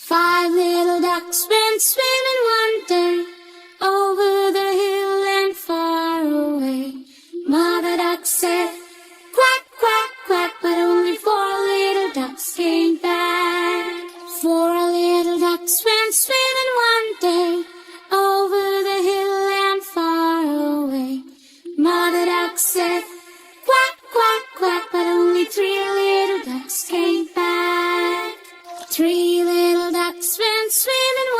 Five little ducks went swimming one day over the hill and far away. Mother duck said, quack, quack, quack, but only four little ducks came back. Four little ducks went swimming one day over the hill and far away. Mother duck said, quack, quack, quack, but only three little ducks came back. Three little ducks went swimming